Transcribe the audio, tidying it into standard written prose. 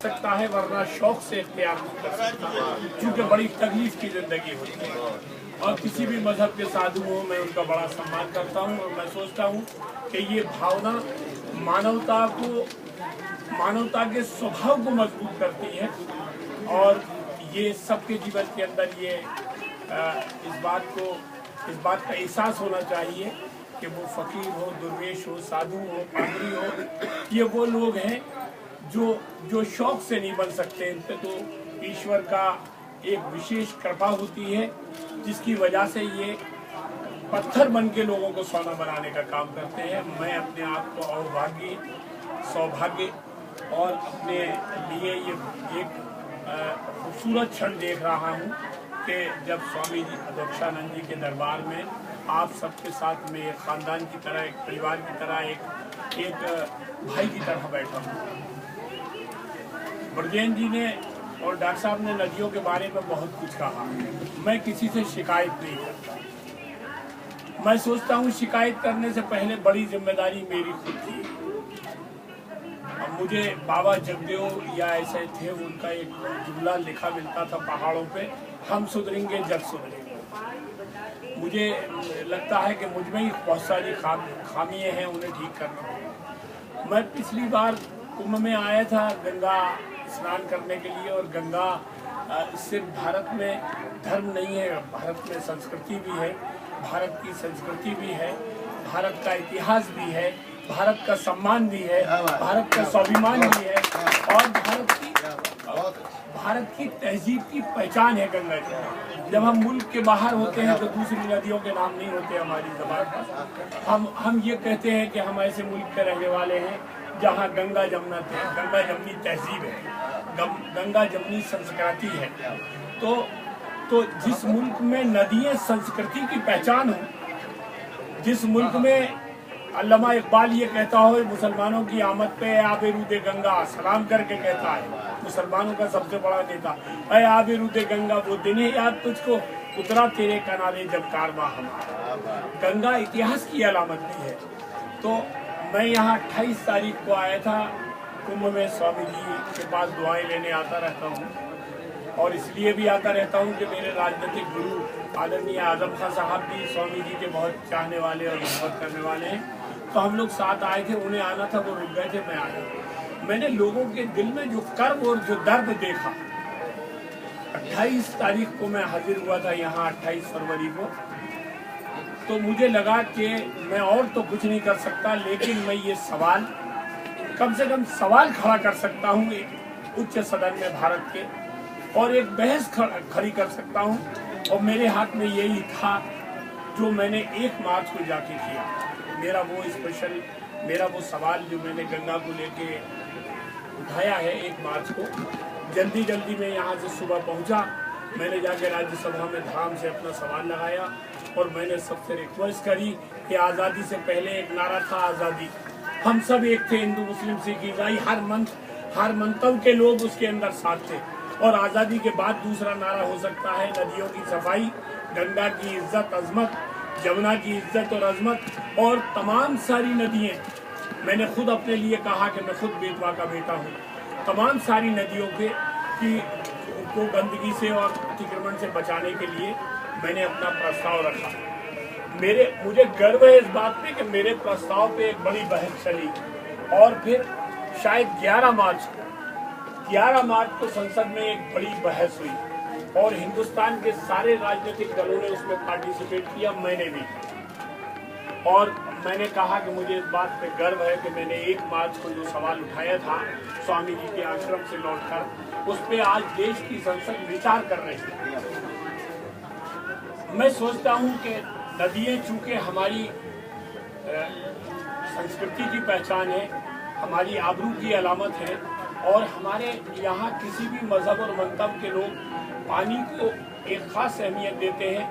सकता है, वरना शौक से इख्तियार नहीं कर सकता, क्योंकि बड़ी तकलीफ की जिंदगी होती है। और किसी भी मजहब के साधु हो, मैं उनका बड़ा सम्मान करता हूँ और मैं सोचता हूँ कि ये भावना मानवता के स्वभाव को मजबूत करती है। और ये सबके जीवन के अंदर ये इस बात का एहसास होना चाहिए कि वो फकीर हो, दुर्वेश हो, साधु हो, पादरी हो, ये वो लोग हैं जो शौक से नहीं बन सकते। इन पे तो ईश्वर का एक विशेष कृपा होती है, जिसकी वजह से ये पत्थर बन के लोगों को सोना बनाने का काम करते हैं। मैं अपने आप को अभागी, सौभाग्य और अपने लिए ये एक खूबसूरत क्षण देख रहा हूँ कि जब स्वामी जी अधोक्षानंद जी के दरबार में आप सबके साथ में एक खानदान की तरह, एक परिवार की तरह, एक भाई की तरह बैठा हूँ। ब्रजेन जी ने और डॉक्टर साहब ने नदियों के बारे में बहुत कुछ कहा। मैं किसी से शिकायत नहीं करता। मैं सोचता हूँ शिकायत करने से पहले बड़ी जिम्मेदारी मेरी खुद की है। अब मुझे बाबा जगदेव या ऐसे थे, उनका एक जुमला लिखा मिलता था पहाड़ों पे, हम सुधरेंगे जग सुधरेंगे। मुझे लगता है कि मुझ में ही बहुत सारी खामियां हैं, उन्हें ठीक करना होगा। मैं पिछली बार कुंभ में आया था गंगा स्नान करने के लिए, और गंगा सिर्फ भारत में धर्म नहीं है, भारत में संस्कृति भी है, भारत की संस्कृति भी है, भारत का इतिहास भी है, भारत का सम्मान भी है, भारत का स्वाभिमान भी है, और भारत की तहजीब की पहचान है गंगा जी। जब हम मुल्क के बाहर होते हैं तो दूसरी नदियों के नाम नहीं होते हमारी ज़बान पर। हम ये कहते हैं कि हम ऐसे मुल्क के रहने वाले हैं जहाँ गंगा जमनी तहजीब है, गंगा जमनी संस्कृति है। तो जिस मुल्क में नदियाँ संस्कृति की पहचान हो, जिस मुल्क में अल्लामा इकबाल ये कहता हो मुसलमानों की आमद पे आबेरूदे गंगा सलाम करके कहता है, मुसलमानों का सबसे बड़ा नेता, अय आबेरूदे गंगा वो दिन याद तुझको उतरा तेरे किनारे जब कारवां हमारा। गंगा इतिहास की अलामत भी है। तो मैं यहाँ 28 तारीख को आया था कुंभ में, स्वामी जी के पास दुआएं लेने आता रहता हूँ, और इसलिए भी आता रहता हूँ कि मेरे राजनीतिक गुरु आदरणीय आजम खान साहब भी स्वामी जी के बहुत चाहने वाले और मोहब्बत करने वाले हैं। तो हम लोग साथ आए थे, उन्हें आना था, वो रुक गए थे, मैं आया। मैंने लोगों के दिल में जो कर्ब और जो दर्द देखा, 28 तारीख को मैं हाजिर हुआ था यहाँ, 28 फरवरी को, तो मुझे लगा कि मैं और तो कुछ नहीं कर सकता, लेकिन मैं ये सवाल कम से कम सवाल खड़ा कर सकता हूँ एक उच्च सदन में भारत के, और एक बहस खड़ी कर सकता हूँ। और मेरे हाथ में यही था जो मैंने 1 मार्च को जाके किया। मेरा वो सवाल जो मैंने गंगा को लेके उठाया है 1 मार्च को, जल्दी में यहाँ से सुबह पहुँचा, मैंने जाके राज्यसभा में धड़ाम से अपना सवाल लगाया, और मैंने सबसे रिक्वेस्ट करी कि आज़ादी से पहले एक नारा था आज़ादी, हम सब एक थे, हिंदू मुस्लिम सिख ईसाई, हर मंतव के लोग उसके अंदर साथ थे। और आज़ादी के बाद दूसरा नारा हो सकता है नदियों की सफाई, गंगा की इज्जत अजमत, जमुना की इज्जत और अजमत, और तमाम सारी नदियाँ। मैंने खुद अपने लिए कहा कि मैं खुद बेतवा का बेटा हूँ, तमाम सारी नदियों को गंदगी से और अतिक्रमण से बचाने के लिए मैंने अपना प्रस्ताव रखा। मुझे गर्व है इस बात पे कि मेरे प्रस्ताव पे एक बड़ी बहस चली, और फिर शायद 11 मार्च को संसद में एक बड़ी बहस हुई, और हिंदुस्तान के सारे राजनीतिक दलों ने उसमें पार्टिसिपेट किया, मैंने भी। और मैंने कहा कि मुझे इस बात पे गर्व है कि मैंने 1 मार्च को जो सवाल उठाया था स्वामी जी के आश्रम से लौटकर, उस पे आज देश की संसद विचार कर रही है। मैं सोचता हूँ कि नदियाँ चूँकि हमारी संस्कृति की पहचान है, हमारी आबरू की अलामत है, और हमारे यहाँ किसी भी मजहब और मंतव के लोग पानी को एक खास अहमियत देते हैं।